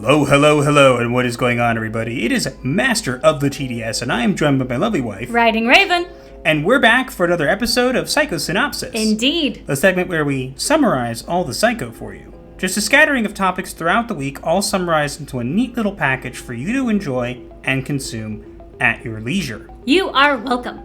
Hello, hello, hello, and what is going on, everybody? It is Master of the TDS, and I am joined by my lovely wife, WritingRaven. And we're back for another episode of Psycho-Synopsis. Indeed. A segment where we summarize all the Psycho for you. Just a scattering of topics throughout the week, all summarized into a neat little package for you to enjoy and consume at your leisure. You are welcome.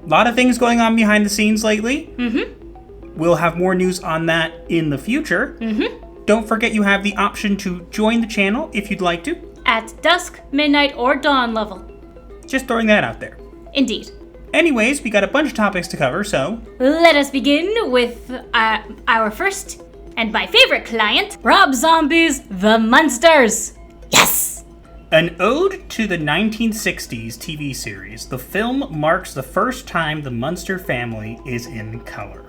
A lot of things going on behind the scenes lately. Mm-hmm. We'll have more news on that in the future. Mm-hmm. Don't forget you have the option to join the channel if you'd like to. At dusk, midnight, or dawn level. Just throwing that out there. Indeed. Anyways, we got a bunch of topics to cover, so... Let us begin with our first and my favorite client, Rob Zombie's The Munsters. Yes! An ode to the 1960s TV series, the film marks the first time the Munster family is in color.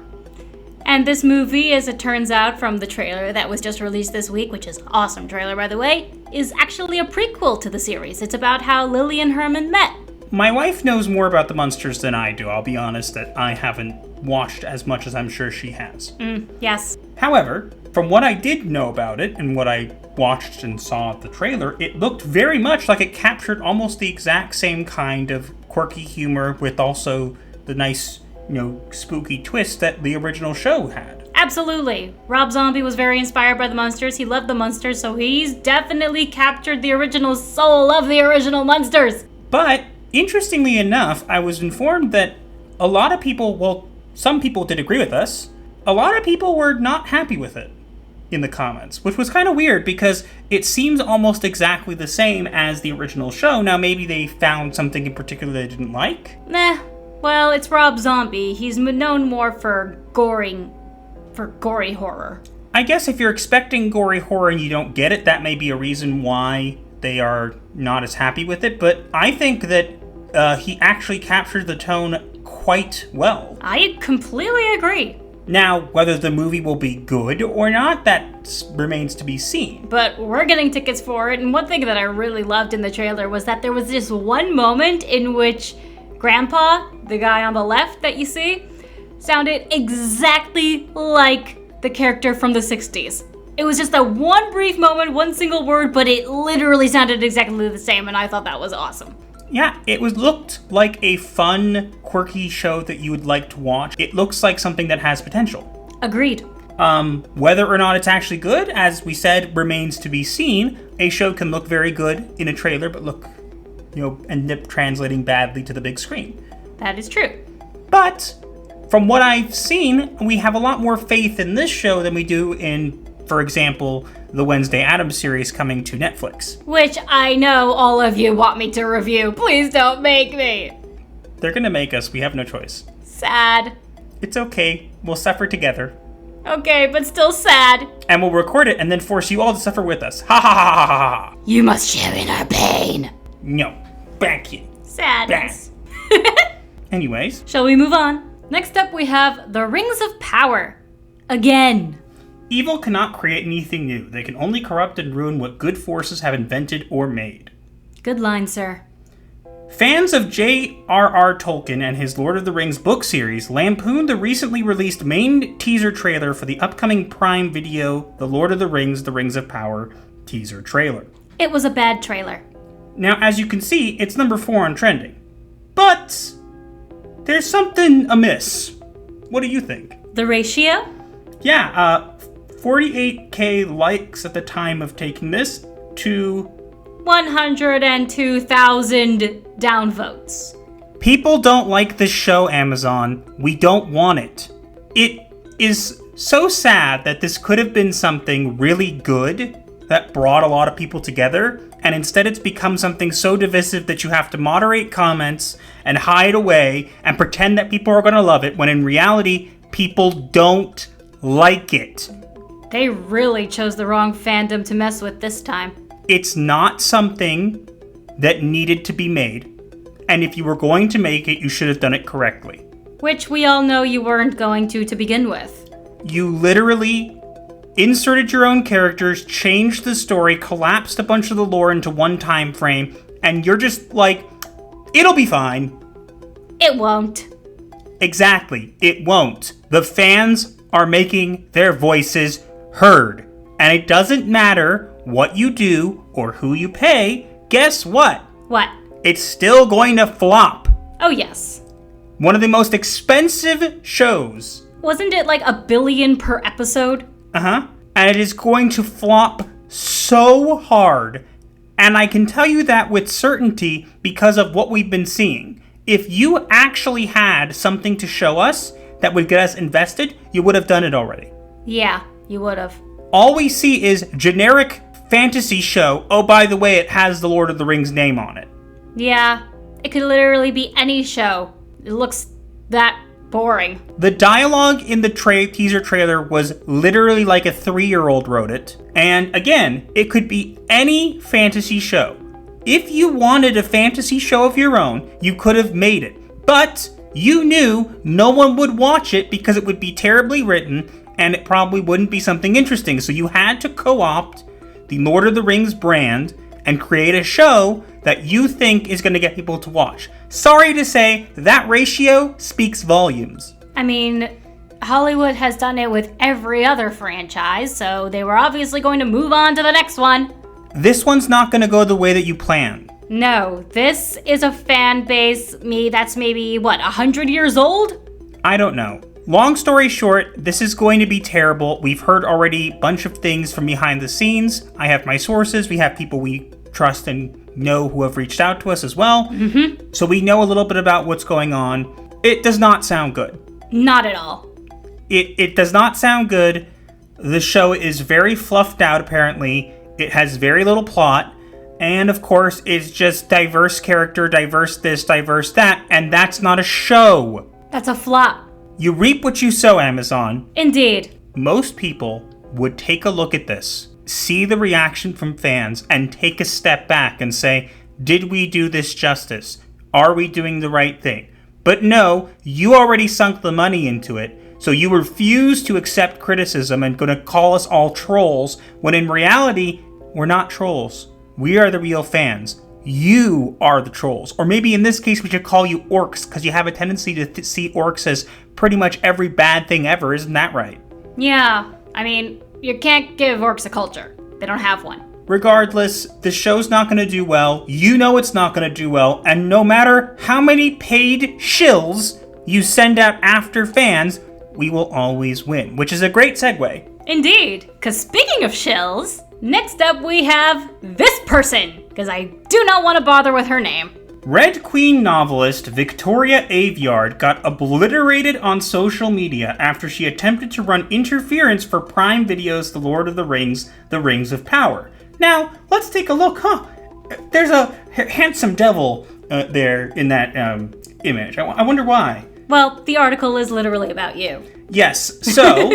And this movie, as it turns out from the trailer that was just released this week, which is an awesome trailer by the way, is actually a prequel to the series. It's about how Lily and Herman met. My wife knows more about the Munsters than I do. I'll be honest that I haven't watched as much as I'm sure she has. Yes. However, from what I did know about it and what I watched and saw at the trailer, it looked very much like it captured almost the exact same kind of quirky humor with also the nice, spooky twist that the original show had. Absolutely. Rob Zombie was very inspired by the Munsters. He loved the Munsters, so he's definitely captured the original soul of the original Munsters. But, interestingly enough, I was informed that a lot of people, some people did agree with us, a lot of people were not happy with it in the comments, which was kind of weird because it seems almost exactly the same as the original show. Now, maybe they found something in particular they didn't like? Nah. Well, it's Rob Zombie. He's known more for gory horror. I guess if you're expecting gory horror and you don't get it, that may be a reason why they are not as happy with it. But I think that he actually captured the tone quite well. I completely agree. Now, whether the movie will be good or not, that remains to be seen. But we're getting tickets for it, and one thing that I really loved in the trailer was that there was this one moment in which Grandpa, the guy on the left that you see, sounded exactly like the character from the 60s. It was just a one brief moment, one single word, but it literally sounded exactly the same, and I thought that was awesome. Yeah, it looked like a fun, quirky show that you would like to watch. It looks like something that has potential. Agreed. Whether or not it's actually good, as we said, remains to be seen. A show can look very good in a trailer, but look, end up translating badly to the big screen. That is true. But, from what I've seen, we have a lot more faith in this show than we do in, for example, the Wednesday Addams series coming to Netflix. Which I know all of you want me to review. Please don't make me. They're gonna make us. We have no choice. Sad. It's okay. We'll suffer together. Okay, but still sad. And we'll record it and then force you all to suffer with us. Ha ha ha ha ha ha. You must share in our pain. No. Back you. Sadness. Anyways. Shall we move on? Next up we have the Rings of Power. Again. Evil cannot create anything new. They can only corrupt and ruin what good forces have invented or made. Good line, sir. Fans of J.R.R. Tolkien and his Lord of the Rings book series lampooned the recently released main teaser trailer for the upcoming Prime Video The Lord of the Rings, The Rings of Power teaser trailer. It was a bad trailer. Now, as you can see, it's number 4 on trending. But there's something amiss. What do you think? The ratio? Yeah, 48k likes at the time of taking this to 102,000 downvotes. People don't like this show, Amazon. We don't want it. It is so sad that this could have been something really good that brought a lot of people together, and instead it's become something so divisive that you have to moderate comments and hide away and pretend that people are going to love it, when in reality, people don't like it. They really chose the wrong fandom to mess with this time. It's not something that needed to be made, and if you were going to make it, you should have done it correctly. Which we all know you weren't going to begin with. You literally inserted your own characters, changed the story, collapsed a bunch of the lore into one time frame, and you're just like, it'll be fine. It won't. Exactly, it won't. The fans are making their voices heard. And it doesn't matter what you do or who you pay, guess what? What? It's still going to flop. Oh, yes. One of the most expensive shows. Wasn't it like $1 billion per episode? Uh-huh. And it is going to flop so hard. And I can tell you that with certainty because of what we've been seeing. If you actually had something to show us that would get us invested, you would have done it already. Yeah, you would have. All we see is generic fantasy show. Oh, by the way, it has the Lord of the Rings name on it. Yeah, it could literally be any show. It looks that boring. The dialogue in the teaser trailer was literally like a 3-year-old wrote it. And again, it could be any fantasy show. If you wanted a fantasy show of your own, you could have made it. But you knew no one would watch it because it would be terribly written and it probably wouldn't be something interesting. So you had to co-opt the Lord of the Rings brand and create a show that you think is going to get people to watch. Sorry to say, that ratio speaks volumes. I mean, Hollywood has done it with every other franchise, so they were obviously going to move on to the next one. This one's not going to go the way that you planned. No, this is a fan base, that's maybe, 100 years old? I don't know. Long story short, this is going to be terrible. We've heard already a bunch of things from behind the scenes. I have my sources. We have people we trust and know who have reached out to us as well. Mm-hmm. So we know a little bit about what's going on. It does not sound good. Not at all. It does not sound good. The show is very fluffed out, apparently. It has very little plot. And of course, it's just diverse character, diverse this, diverse that. And that's not a show. That's a flop. You reap what you sow, Amazon. Indeed. Most people would take a look at this, see the reaction from fans, and take a step back and say, did we do this justice? Are we doing the right thing? But no, you already sunk the money into it, so you refuse to accept criticism and going to call us all trolls, when in reality, we're not trolls. We are the real fans. You are the trolls. Or maybe in this case, we should call you orcs, because you have a tendency to see orcs as pretty much every bad thing ever, isn't that right? Yeah, I mean, you can't give orcs a culture. They don't have one. Regardless, the show's not going to do well. You know it's not going to do well. And no matter how many paid shills you send out after fans, we will always win. Which is a great segue. Indeed. Because speaking of shills, next up we have this person. Because I do not want to bother with her name. Red Queen novelist Victoria Aveyard got obliterated on social media after she attempted to run interference for Prime Video's The Lord of the Rings, The Rings of Power. Now, let's take a look, There's a handsome devil there in that image. I wonder why. Well, the article is literally about you. Yes, so,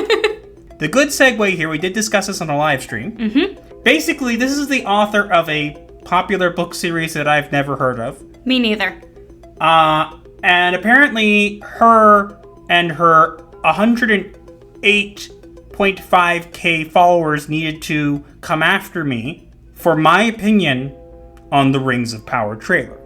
the good segue here, we did discuss this on a live stream. Mm-hmm. Basically, this is the author of a popular book series that I've never heard of. Me neither. And apparently her and her 108.5k followers needed to come after me for my opinion on the Rings of Power trailer.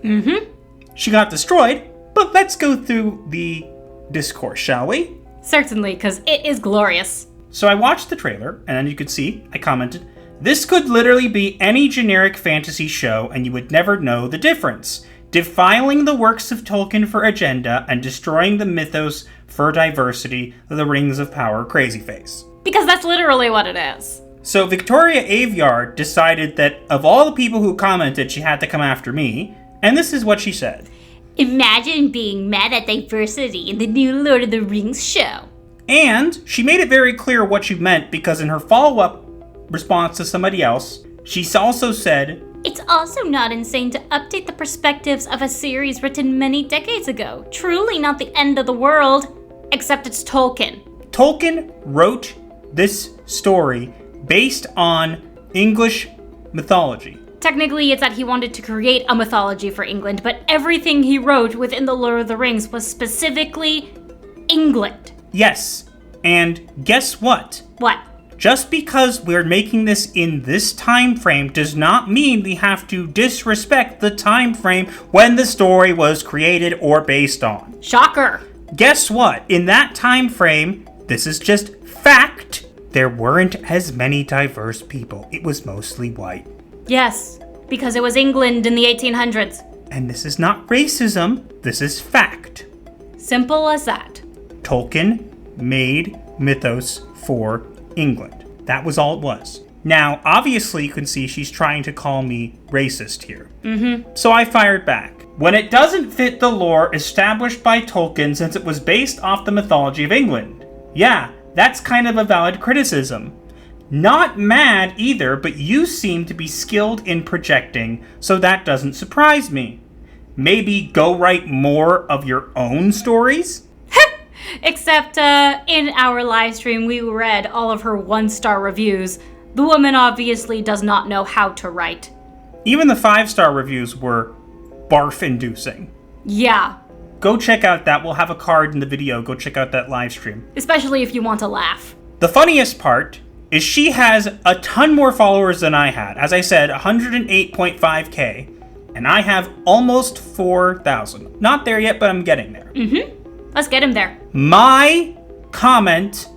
Mm-hmm. She got destroyed, but let's go through the discourse, shall we? Certainly, because it is glorious. So I watched the trailer, and then you could see, I commented, this could literally be any generic fantasy show and you would never know the difference. Defiling the works of Tolkien for agenda and destroying the mythos for diversity, the Rings of Power crazy face. Because that's literally what it is. So Victoria Aveyard decided that of all the people who commented, she had to come after me, and this is what she said. Imagine being mad at diversity in the new Lord of the Rings show. And she made it very clear what she meant because in her follow-up response to somebody else, she also said, it's also not insane to update the perspectives of a series written many decades ago. Truly not the end of the world, except it's Tolkien. Tolkien wrote this story based on English mythology. Technically, it's that he wanted to create a mythology for England, but everything he wrote within The Lord of the Rings was specifically England. Yes, and guess what? What? Just because we're making this in this time frame does not mean we have to disrespect the time frame when the story was created or based on. Shocker. Guess what? In that time frame, this is just fact, there weren't as many diverse people. It was mostly white. Yes, because it was England in the 1800s. And this is not racism, this is fact. Simple as that. Tolkien made mythos for England. That was all it was. Now, obviously, you can see she's trying to call me racist here. So I fired back. When it doesn't fit the lore established by Tolkien since it was based off the mythology of England. Yeah, that's kind of a valid criticism. Not mad either, but you seem to be skilled in projecting, so that doesn't surprise me. Maybe go write more of your own stories? Except in our live stream, we read all of her 1-star reviews. The woman obviously does not know how to write. Even the 5-star reviews were barf-inducing. Yeah. Go check out that. We'll have a card in the video. Go check out that live stream. Especially if you want to laugh. The funniest part is she has a ton more followers than I had. As I said, 108.5k. And I have almost 4,000. Not there yet, but I'm getting there. Let's get him there. My comment,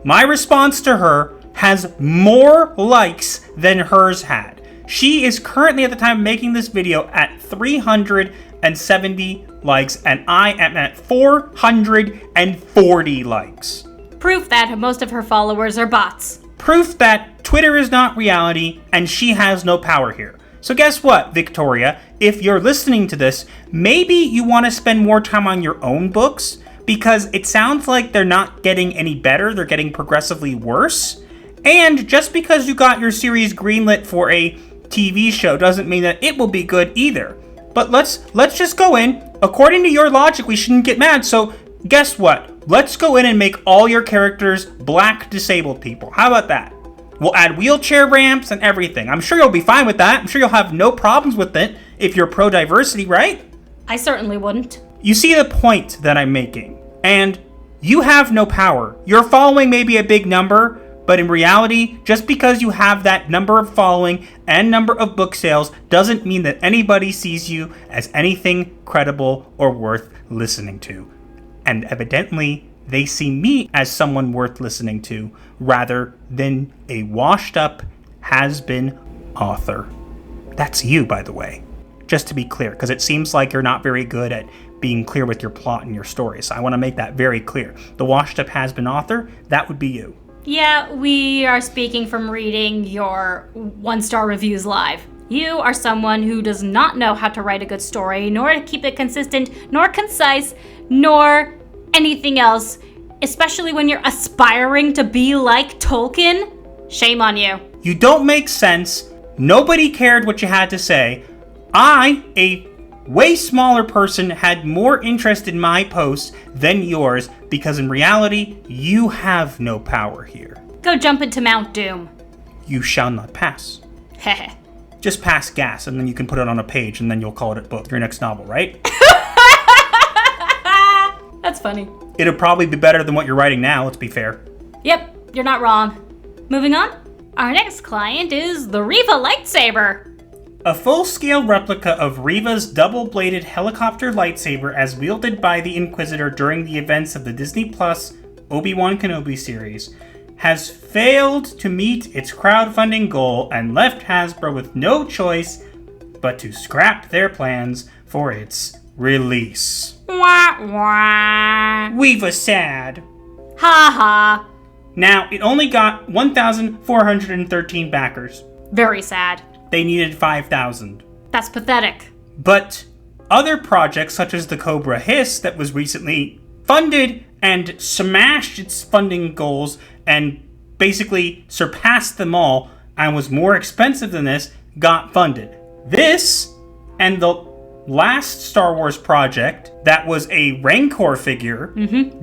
my response to her, has more likes than hers had. She is currently, at the time of making this video, at 370 likes, and I am at 440 likes. Proof that most of her followers are bots. Proof that Twitter is not reality, and she has no power here. So guess what, Victoria? If you're listening to this, maybe you want to spend more time on your own books, because it sounds like they're not getting any better, they're getting progressively worse. And just because you got your series greenlit for a TV show doesn't mean that it will be good either. But let's just go in. According to your logic, we shouldn't get mad, so guess what? Let's go in and make all your characters black disabled people. How about that? We'll add wheelchair ramps and everything. I'm sure you'll be fine with that. I'm sure you'll have no problems with it if you're pro-diversity, right? I certainly wouldn't. You see the point that I'm making. And you have no power. Your following may be a big number, but in reality, just because you have that number of following and number of book sales doesn't mean that anybody sees you as anything credible or worth listening to. And evidently, they see me as someone worth listening to rather than a washed-up, has-been author. That's you, by the way. Just to be clear, because it seems like you're not very good at being clear with your plot and your story, so I want to make that very clear. The washed-up, has-been author, that would be you. Yeah, we are speaking from reading your 1-star reviews live. You are someone who does not know how to write a good story, nor to keep it consistent, nor concise, nor anything else, especially when you're aspiring to be like Tolkien. Shame on you. You don't make sense. Nobody cared what you had to say. I, a way smaller person, had more interest in my posts than yours because in reality, you have no power here. Go jump into Mount Doom. You shall not pass. Heh. Just pass gas and then you can put it on a page and then you'll call it a book. Your next novel, right? That's funny. It'll probably be better than what you're writing now, let's be fair. Yep, you're not wrong. Moving on. Our next client is the Rey Lightsaber. A full-scale replica of Reva's double-bladed helicopter lightsaber as wielded by the Inquisitor during the events of the Disney Plus Obi-Wan Kenobi series has failed to meet its crowdfunding goal and left Hasbro with no choice but to scrap their plans for its release. Wah wah. We was sad. Ha ha. Now, it only got 1,413 backers. Very sad. They needed 5,000. That's pathetic. But other projects, such as the Cobra Hiss, that was recently funded and smashed its funding goals and basically surpassed them all and was more expensive than this, got funded. This and the last Star Wars project that was a Rancor figure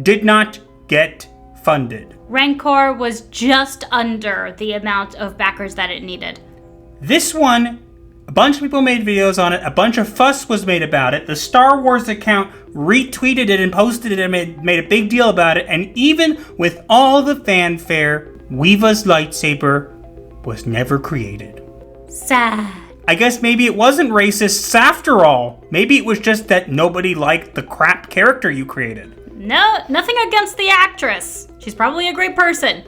did not get funded. Rancor was just under the amount of backers that it needed. This one, a bunch of people made videos on it, a bunch of fuss was made about it, the Star Wars account retweeted it and posted it and made a big deal about it, and even with all the fanfare, Weeva's lightsaber was never created. Sad. I guess maybe it wasn't racist after all. Maybe it was just that nobody liked the crap character you created. No, nothing against the actress. She's probably a great person.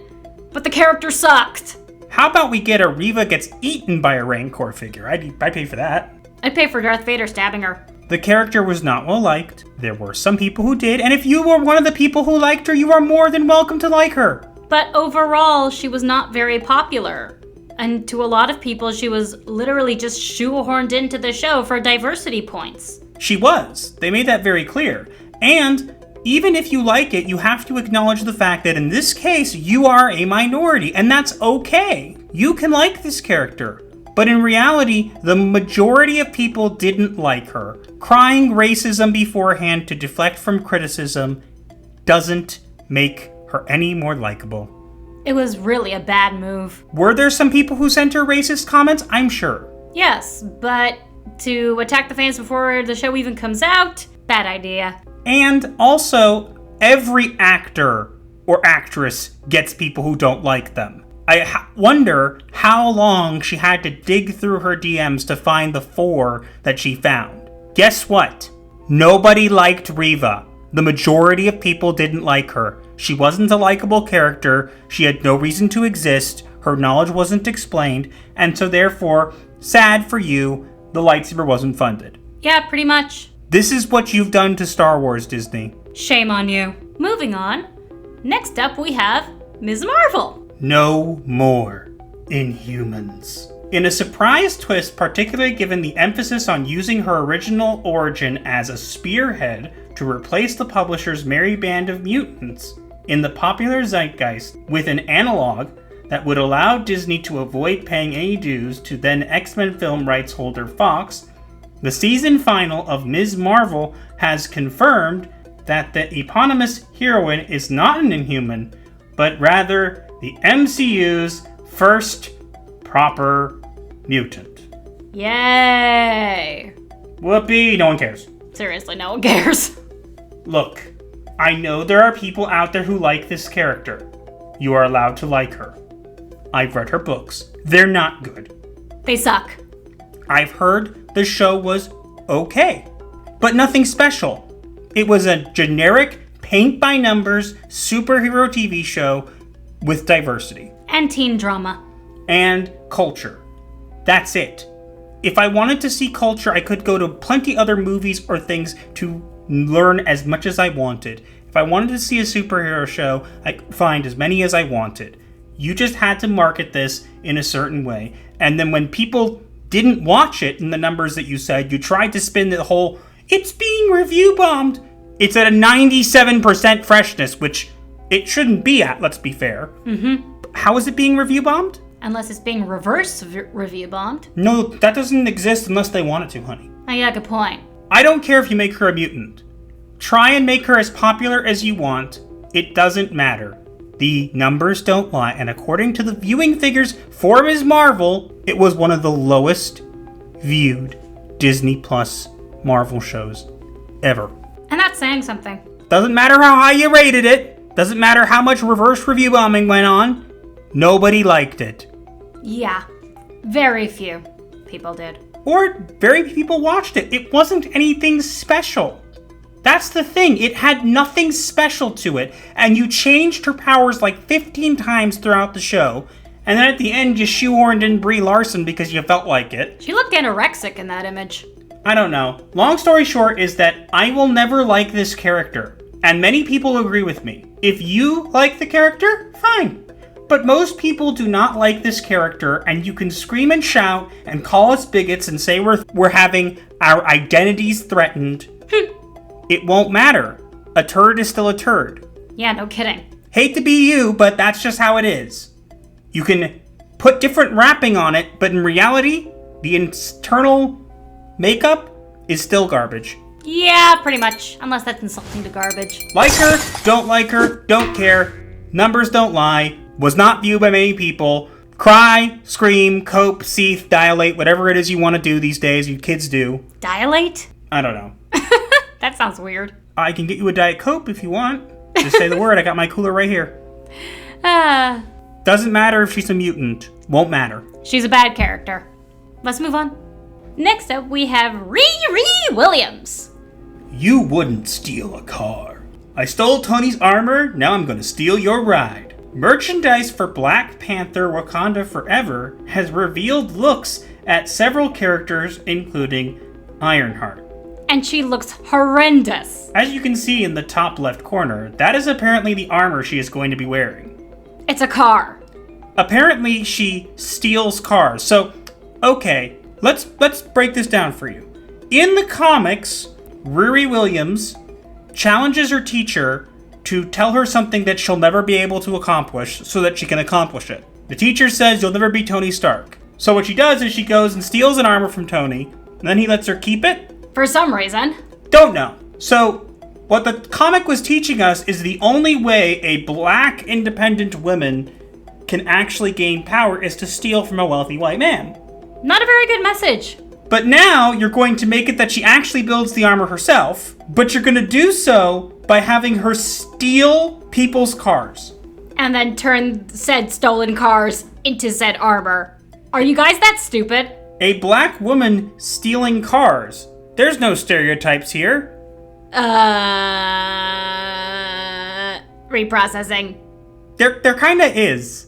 but the character sucked. How about we get a Reva gets eaten by a Rancor figure? I'd pay for that. I'd pay for Darth Vader stabbing her. The character was not well liked. There were some people who did, and if you were one of the people who liked her, you are more than welcome to like her. But overall, she was not very popular. And to a lot of people, she was literally just shoehorned into the show for diversity points. She was. They made that very clear. And even if you like it, you have to acknowledge the fact that in this case, you are a minority, and that's okay. You can like this character. But in reality, the majority of people didn't like her. Crying racism beforehand to deflect from criticism doesn't make her any more likable. It was really a bad move. Were there some people who sent her racist comments? I'm sure. Yes, but to attack the fans before the show even comes out, bad idea. And also, every actor or actress gets people who don't like them. I wonder how long she had to dig through her DMs to find the 4 that she found. Guess what? Nobody liked Reva. The majority of people didn't like her. She wasn't a likable character, she had no reason to exist, her knowledge wasn't explained, and so therefore, sad for you, the lightsaber wasn't funded. Yeah, pretty much. This is what you've done to Star Wars, Disney. Shame on you. Moving on. Next up we have Ms. Marvel. No more Inhumans. In a surprise twist, particularly given the emphasis on using her original origin as a spearhead to replace the publisher's Merry Band of Mutants in the popular zeitgeist with an analog that would allow Disney to avoid paying any dues to then X-Men film rights holder Fox, the season final of Ms. Marvel has confirmed that the eponymous heroine is not an Inhuman, but rather the MCU's first proper mutant. Yay! Whoopee, no one cares. Seriously, no one cares. Look, I know there are people out there who like this character. You are allowed to like her. I've read her books. They're not good. They suck. I've heard the show was okay, but nothing special. It was a generic, paint-by-numbers superhero TV show with diversity. And teen drama. And culture. That's it. If I wanted to see culture, I could go to plenty other movies or things to learn as much as I wanted. If I wanted to see a superhero show, I could find as many as I wanted. You just had to market this in a certain way. And then when people didn't watch it in the numbers that you said, you tried to spin the whole, it's being review bombed. It's at a 97% freshness, which it shouldn't be at, let's be fair. Mm-hmm. How is it being review bombed? Unless it's being reverse review bombed. No, that doesn't exist unless they want it to, honey. Oh yeah, good point. I don't care if you make her a mutant. Try and make her as popular as you want. It doesn't matter. The numbers don't lie, and according to the viewing figures for Ms. Marvel, it was one of the lowest viewed Disney Plus Marvel shows ever. And that's saying something. Doesn't matter how high you rated it. Doesn't matter how much reverse review bombing went on. Nobody liked it. Yeah, very few people did. Or very few people watched it. It wasn't anything special. That's the thing. It had nothing special to it. And you changed her powers like 15 times throughout the show. And then at the end, you shoehorned in Brie Larson because you felt like it. She looked anorexic in that image. I don't know. Long story short is that I will never like this character. And many people agree with me. If you like the character, fine. But most people do not like this character, and you can scream and shout and call us bigots and say we're having our identities threatened. It won't matter. A turd is still a turd. Yeah, no kidding. Hate to be you, but that's just how it is. You can put different wrapping on it, but in reality, the internal makeup is still garbage. Yeah, pretty much. Unless that's insulting to garbage. Like her, don't care. Numbers don't lie. Was not viewed by many people. Cry, scream, cope, seethe, dilate, whatever it is you want to do these days, you kids do. Dilate? I don't know. That sounds weird. I can get you a Diet Coke if you want. Just say the word, I got my cooler right here. Doesn't matter if she's a mutant. Won't matter. She's a bad character. Let's move on. Next up, we have Riri Williams. You wouldn't steal a car. I stole Tony's armor, now I'm gonna steal your ride. Merchandise for Black Panther Wakanda Forever has revealed looks at several characters, including Ironheart. And she looks horrendous. As you can see in the top left corner, that is apparently the armor she is going to be wearing. It's a car. Apparently, she steals cars. So, okay, let's break this down for you. In the comics, Riri Williams challenges her teacher to tell her something that she'll never be able to accomplish so that she can accomplish it. The teacher says you'll never be Tony Stark. So what she does is she goes and steals an armor from Tony, and then he lets her keep it? For some reason. Don't know. So, what the comic was teaching us is the only way a black independent woman can actually gain power is to steal from a wealthy white man. Not a very good message. But now you're going to make it that she actually builds the armor herself, but you're going to do so by having her steal people's cars. And then turn said stolen cars into said armor. Are you guys that stupid? A black woman stealing cars. There's no stereotypes here. Reprocessing. There kinda is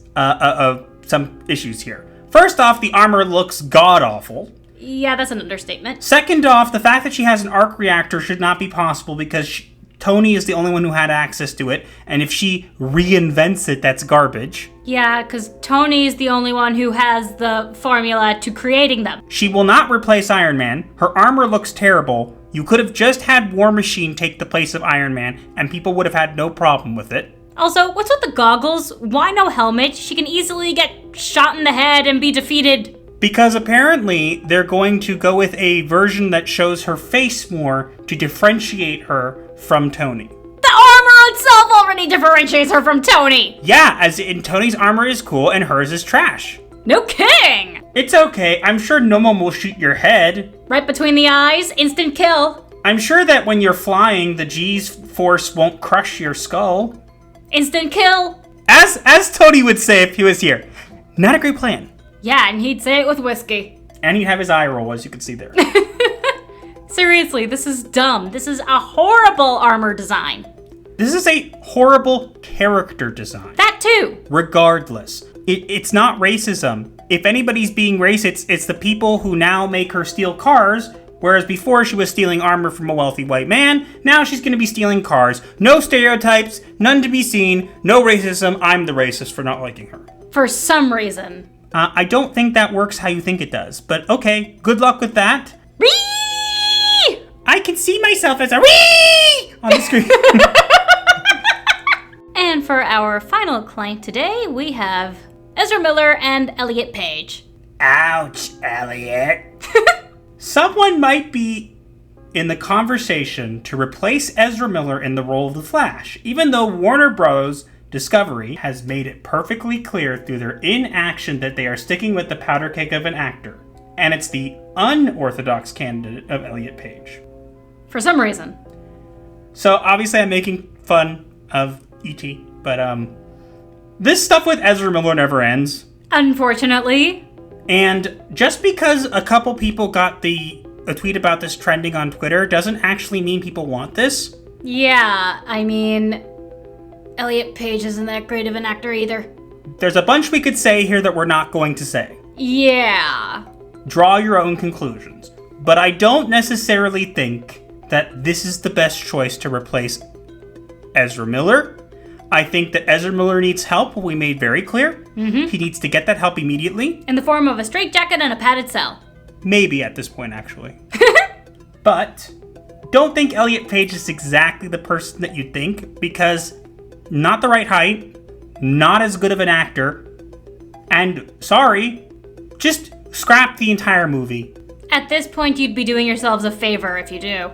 some issues here. First off, the armor looks god-awful. Yeah, that's an understatement. Second off, the fact that she has an arc reactor should not be possible because Tony is the only one who had access to it, and if she reinvents it, that's garbage. Yeah, because Tony is the only one who has the formula to creating them. She will not replace Iron Man. Her armor looks terrible. You could have just had War Machine take the place of Iron Man, and people would have had no problem with it. Also, what's with the goggles? Why no helmet? She can easily get shot in the head and be defeated. Because apparently they're going to go with a version that shows her face more to differentiate her from Tony. The armor itself already differentiates her from Tony! Yeah, as in Tony's armor is cool and hers is trash. No kidding! It's okay, I'm sure no one will shoot your head. Right between the eyes, instant kill. I'm sure that when you're flying, the G's force won't crush your skull. Instant kill. As Tony would say if he was here. Not a great plan. Yeah, and he'd say it with whiskey. And he'd have his eye roll, as you can see there. Seriously, this is dumb. This is a horrible armor design. This is a horrible character design. That too. Regardless. It's not racism. If anybody's being racist, it's the people who now make her steal cars, whereas before she was stealing armor from a wealthy white man, now she's going to be stealing cars. No stereotypes, none to be seen, no racism. I'm the racist for not liking her. For some reason. I don't think that works how you think it does, but okay, good luck with that. Whee! I can see myself as a whee on the screen. And for our final client today, we have Ezra Miller and Elliot Page. Ouch, Elliot. Someone might be in the conversation to replace Ezra Miller in the role of the Flash, even though Warner Bros. Discovery has made it perfectly clear through their inaction that they are sticking with the powder keg of an actor. And it's the unorthodox candidate of Elliot Page. For some reason. So obviously I'm making fun of E.T., but this stuff with Ezra Miller never ends. Unfortunately. And just because a couple people got a tweet about this trending on Twitter doesn't actually mean people want this. Yeah, I mean, Elliot Page isn't that great of an actor either. There's a bunch we could say here that we're not going to say. Yeah. Draw your own conclusions. But I don't necessarily think that this is the best choice to replace Ezra Miller. I think that Ezra Miller needs help, we made very clear. Mm-hmm. He needs to get that help immediately. In the form of a straitjacket and a padded cell. Maybe at this point, actually. But don't think Elliot Page is exactly the person that you think, because not the right height, not as good of an actor, and sorry, just scrap the entire movie. At this point, you'd be doing yourselves a favor if you do.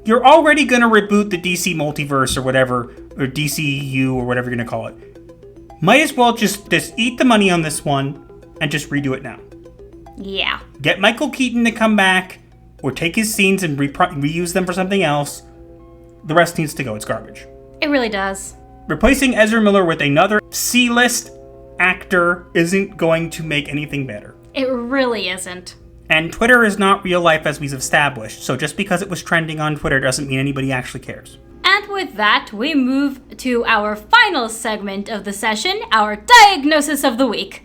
You're already gonna reboot the DC multiverse or whatever, or DCU or whatever you're gonna call it. Might as well just eat the money on this one and just redo it now. Yeah. Get Michael Keaton to come back, or take his scenes and reuse them for something else. The rest needs to go, it's garbage. It really does. Replacing Ezra Miller with another C-list actor isn't going to make anything better. It really isn't. And Twitter is not real life as we've established, so just because it was trending on Twitter doesn't mean anybody actually cares. And with that, we move to our final segment of the session, our diagnosis of the week.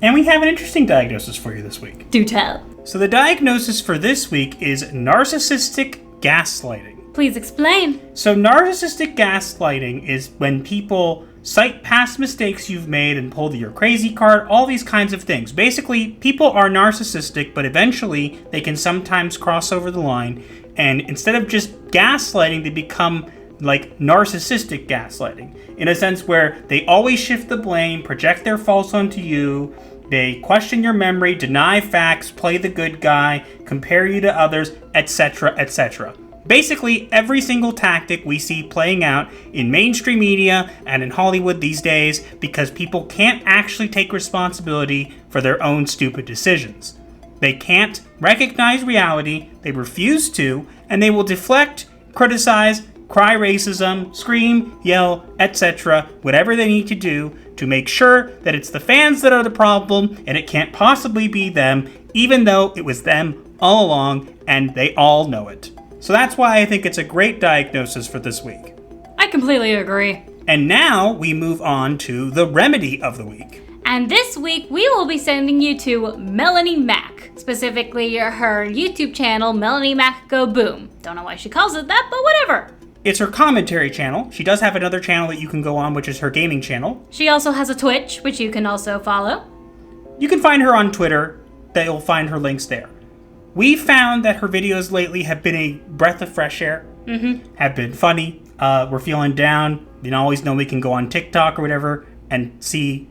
And we have an interesting diagnosis for you this week. Do tell. So the diagnosis for this week is narcissistic gaslighting. Please explain. So narcissistic gaslighting is when people cite past mistakes you've made and pull your crazy card, all these kinds of things. Basically, people are narcissistic, but eventually they can sometimes cross over the line, and instead of just gaslighting, they become like narcissistic gaslighting, in a sense where they always shift the blame, project their faults onto you, they question your memory, deny facts, play the good guy, compare you to others, etc., etc. Basically, every single tactic we see playing out in mainstream media and in Hollywood these days because people can't actually take responsibility for their own stupid decisions. They can't recognize reality, they refuse to, and they will deflect, criticize, cry racism, scream, yell, etc., whatever they need to do to make sure that it's the fans that are the problem and it can't possibly be them, even though it was them all along and they all know it. So that's why I think it's a great diagnosis for this week. I completely agree. And now we move on to the remedy of the week. And this week we will be sending you to Melanie Mac, specifically her YouTube channel, Melanie Mac Go Boom. Don't know why she calls it that, but whatever. It's her commentary channel. She does have another channel that you can go on, which is her gaming channel. She also has a Twitch, which you can also follow. You can find her on Twitter. You'll find her links there. We found that her videos lately have been a breath of fresh air, have been funny. We're feeling down. You know, always know we can go on TikTok or whatever and see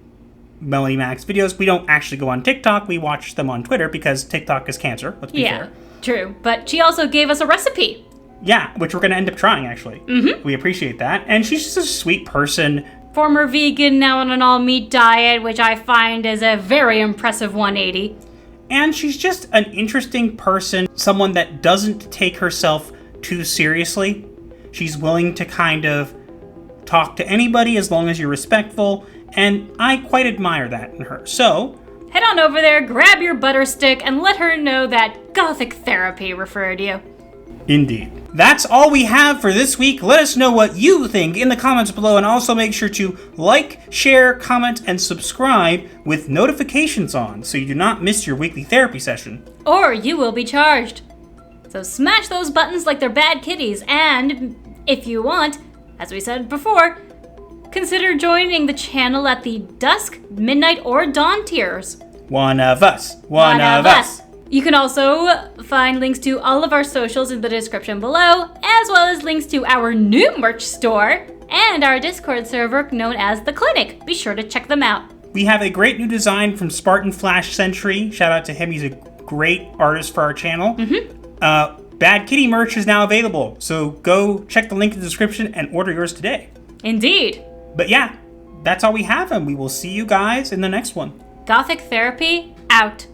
Melanie Mac's videos. We don't actually go on TikTok. We watch them on Twitter because TikTok is cancer. Let's be fair. True. But she also gave us a recipe. Yeah, which we're going to end up trying, actually. We appreciate that. And she's just a sweet person. Former vegan, now on an all-meat diet, which I find is a very impressive 180. And she's just an interesting person, someone that doesn't take herself too seriously. She's willing to kind of talk to anybody as long as you're respectful, and I quite admire that in her. So, head on over there, grab your butter stick, and let her know that Gothic Therapy referred you. Indeed. That's all we have for this week. Let us know what you think in the comments below, and also make sure to like, share, comment, and subscribe with notifications on so you do not miss your weekly therapy session. Or you will be charged. So smash those buttons like they're bad kitties, and if you want, as we said before, consider joining the channel at the dusk, midnight, or dawn tiers. One of us. One of us. You can also find links to all of our socials in the description below, as well as links to our new merch store and our Discord server known as The Clinic. Be sure to check them out. We have a great new design from Spartan Flash Sentry. Shout out to him. He's a great artist for our channel. Bad Kitty merch is now available, so go check the link in the description and order yours today. Indeed. But yeah, that's all we have, and we will see you guys in the next one. Gothic Therapy, out.